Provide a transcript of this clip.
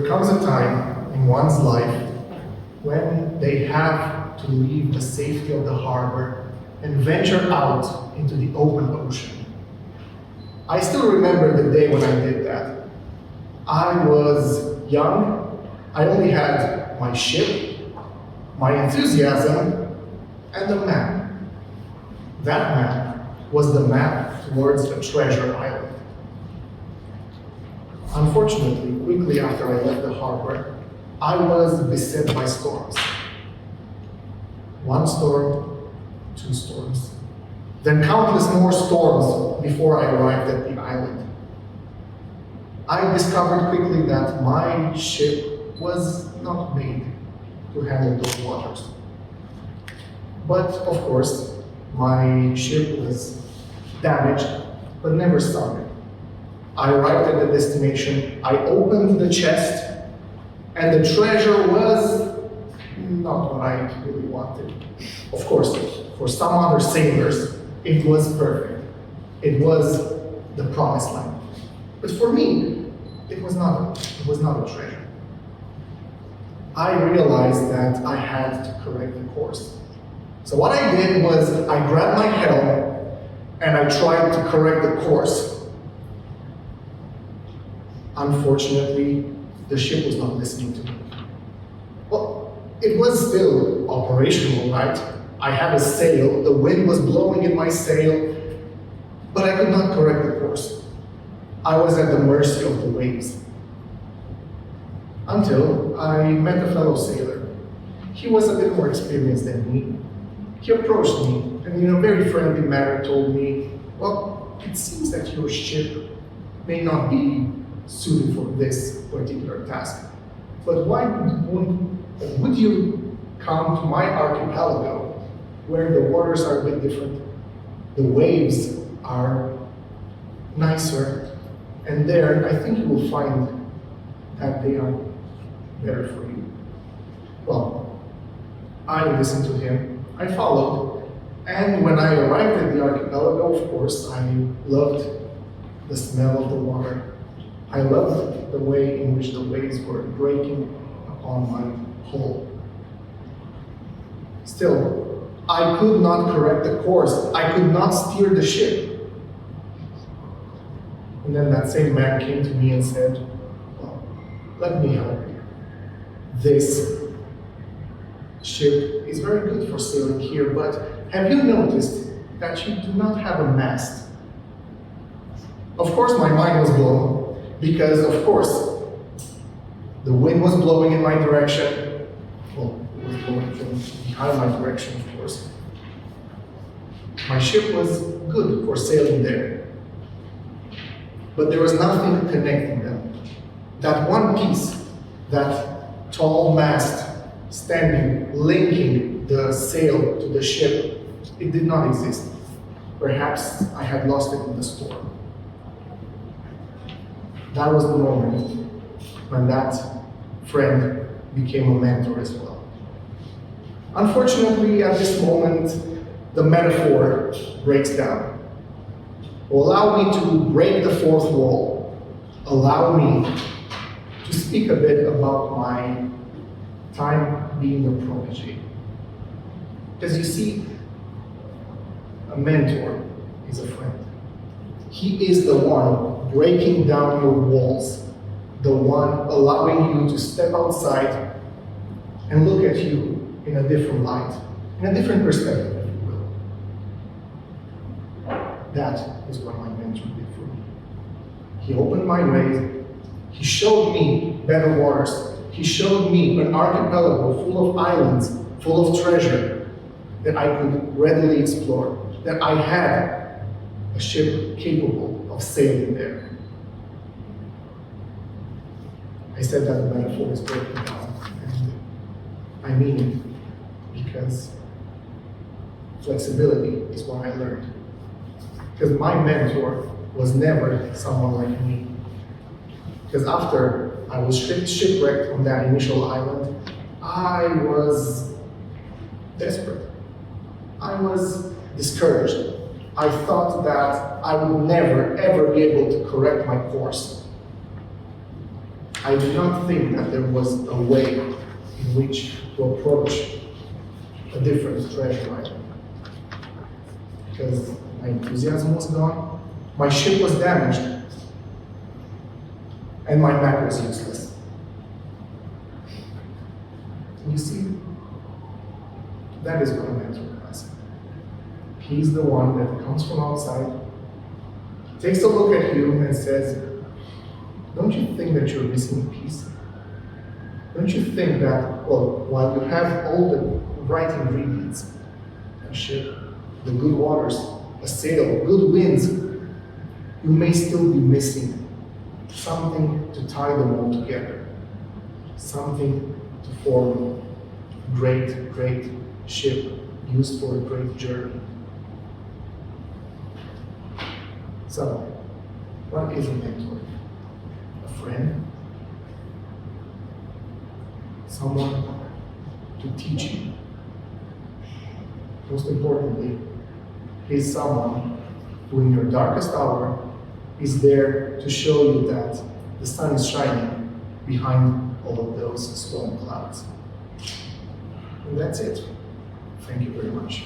there comes a time in one's life when they have to leave the safety of the harbor and venture out into the open ocean. I still remember the day when I did that. I was young, I only had my ship, my enthusiasm, and a map. That map was the map towards a treasure island. Unfortunately, quickly after I left the harbor, I was beset by storms. One storm, two storms, then countless more storms before I arrived at the island. I discovered quickly that my ship was not made to handle those waters. But of course, my ship was damaged, but never sunk. I arrived at the destination, I opened the chest, and the treasure was not what I really wanted. Of course, for some other sailors, it was perfect. It was the promised land. But for me, it was not a treasure. I realized that I had to correct the course. So what I did was I grabbed my helm and I tried to correct the course. Unfortunately, the ship was not listening to me. Well, it was still operational, right? I had a sail, the wind was blowing in my sail, but I could not correct the course. I was at the mercy of the waves. Until I met a fellow sailor. He was a bit more experienced than me. He approached me and in a very friendly manner told me, well, it seems that your ship may not be suited for this particular task, but why would you come to my archipelago where the waters are a bit different, the waves are nicer, and there I think you will find that they are better for you. Well, I listened to him, I followed, and when I arrived at the archipelago, of course, I loved the smell of the water. I loved the way in which the waves were breaking upon my hull. Still, I could not correct the course. I could not steer the ship. And then that same man came to me and said, well, let me help you. This ship is very good for sailing here, but have you noticed that you do not have a mast? Of course, my mind was blown, because of course, the wind was blowing in my direction. Well, it was blowing from behind my direction, of course. My ship was good for sailing there, but there was nothing connecting them. That one piece, that tall mast standing, linking the sail to the ship, it did not exist. Perhaps I had lost it in the storm. That was the moment when that friend became a mentor as well. Unfortunately, at this moment, the metaphor breaks down. Allow me to break the fourth wall. Allow me to speak a bit about my time being a protege. Because you see, a mentor is a friend. He is the one breaking down your walls, the one allowing you to step outside and look at you in a different light, in a different perspective, if you will. That is what my mentor did for me. He opened my ways, he showed me better waters, he showed me an archipelago full of islands, full of treasure that I could readily explore, that I had a ship capable of sailing there. I said that the metaphor is broken down, and I mean it because flexibility is what I learned. Because my mentor was never someone like me. Because after I was shipwrecked on that initial island, I was desperate. I was discouraged. I thought that I would never, ever be able to correct my course. I do not think that there was a way in which to approach a different treasure island. Because my enthusiasm was gone, my ship was damaged, and my map was useless. You see, that is what a mentor does. He's the one that comes from outside, takes a look at you and says, don't you think that you're missing a piece? Don't you think that, well, while you have all the right ingredients, a ship, the good waters, a sail, good winds, you may still be missing something to tie them all together, something to form a great, great ship used for a great journey. So, what is a mentor? A friend? Someone to teach you. Most importantly, he's someone who in your darkest hour is there to show you that the sun is shining behind all of those storm clouds. And that's it. Thank you very much.